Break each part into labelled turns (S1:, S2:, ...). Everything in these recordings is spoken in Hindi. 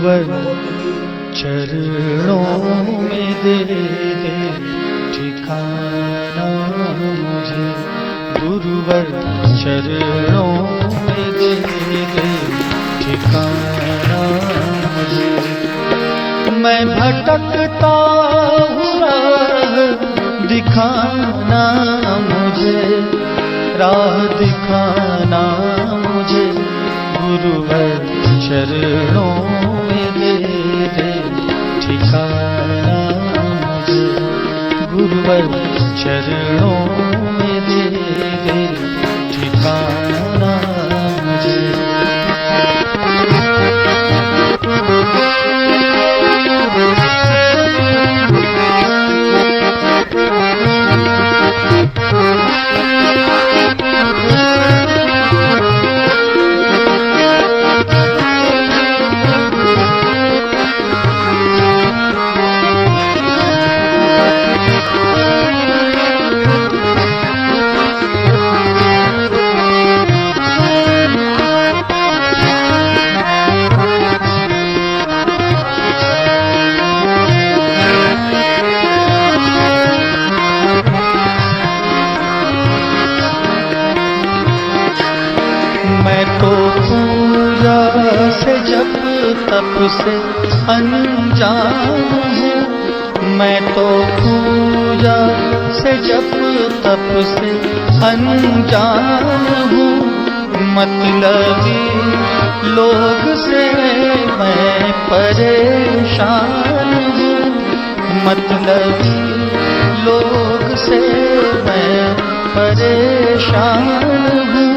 S1: गुरुवर चरणों में दे दे ठिकाना मुझे, गुरुवर चरणों में दे दे ठिकाना मुझे। मैं भटकता हूँ राह दिखाना मुझे, राह दिखाना मुझे, गुरुवर चरणों में दे दे ठिकाना मुझे, गुरुवर चरणों में दे दे ठिकाना मुझे। तप से अनजान हूँ, मैं तो पूजा से जप तप से अनजान हूँ, मतलबी लोग से मैं परेशान हूँ, मतलबी लोग से मैं परेशान हूँ।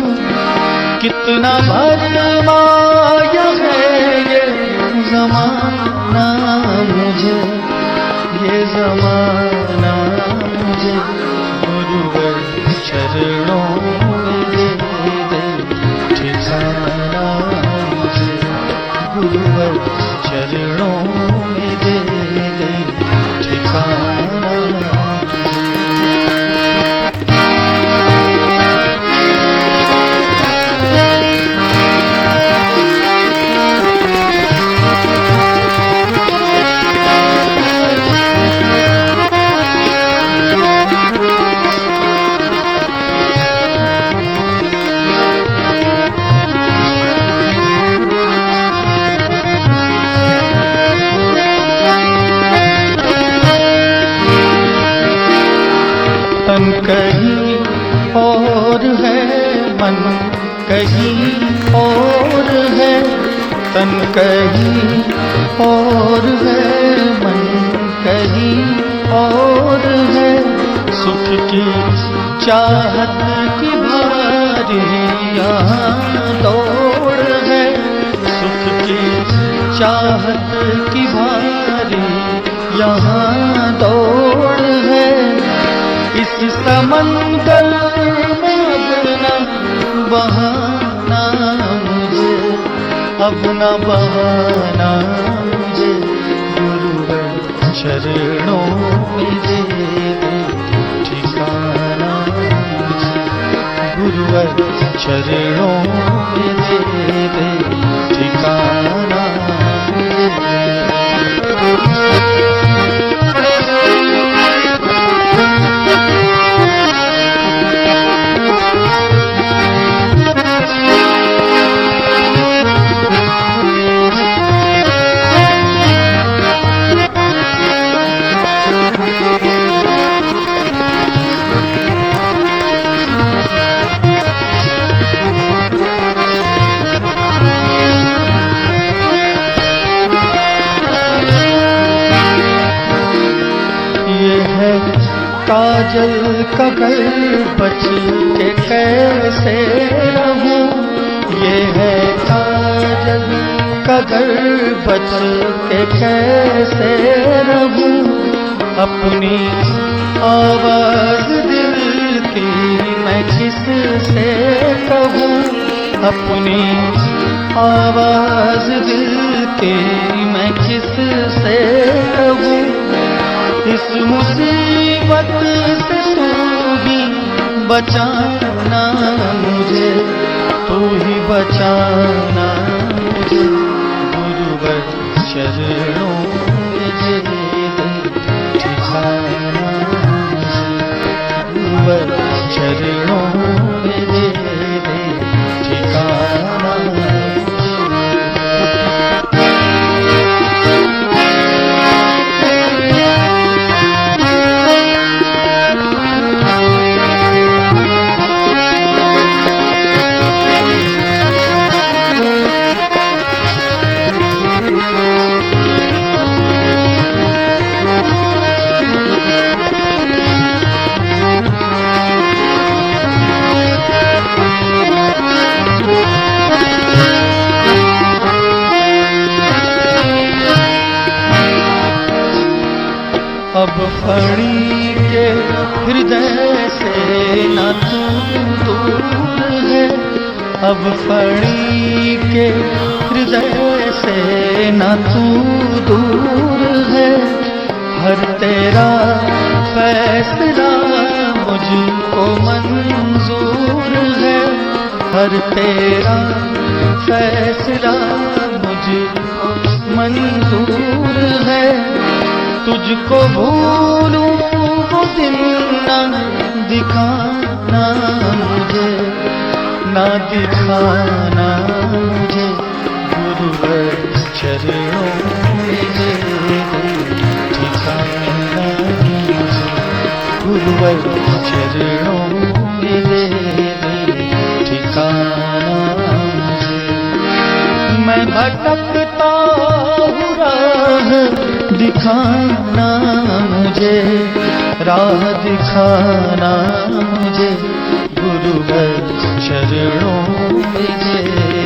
S1: कितना भरमाया है ये ज़माना मुझे, ये ज़माना मुझे, गुरुवर चरणों में दे दे ठिकाना मुझे, गुरुवर चरणों में दे दे ठिकाना। तन कहीं और है, मन कहीं और है, तन कहीं और है, मन कहीं और है, सुख की चाहत की भारी यहाँ दौड़ है, सुख की चाहत की भारी यहाँ दौड़ है। इस समंदर में अपना बहाना मुझे, अपना बहाना मुझे, गुरुवर चरणों में दे दे ठिकाना मुझे, गुरुवर चरणों में दे दे ठिकाना मुझे। काजल का घर बच के कैसे रहूं, ये है काजल का घर बच के कैसे रहूं, अपनी आवाज दिल की मैं किससे कहूं, अपनी आवाज दिल की मैं किससे कहूं। इस मुसीबत से तू ही बचाना मुझे, तू ही बचाना मुझे, गुरुवर चरणों में दे ठिकाना, गुरुवर चरणों में दे ठिकाना। अब फणी के हृदय से न तू दूर है, अब फणी के हृदय से न तू दूर है। हर तेरा फैसला मुझको मंजूर है, हर तेरा फैसला मुझको मंजूर है। तुझको भूलूं वो दिन ना दिखाना मुझे, ना दिखाना मुझे, गुरुवर चरणों में दे ठिकाना मुझे, गुरुवर चरणों में दे ठिकाना मुझे। मैं भटकता हूँ राह दिखाना मुझे, राह दिखाना मुझे, गुरुवर चरणों में दे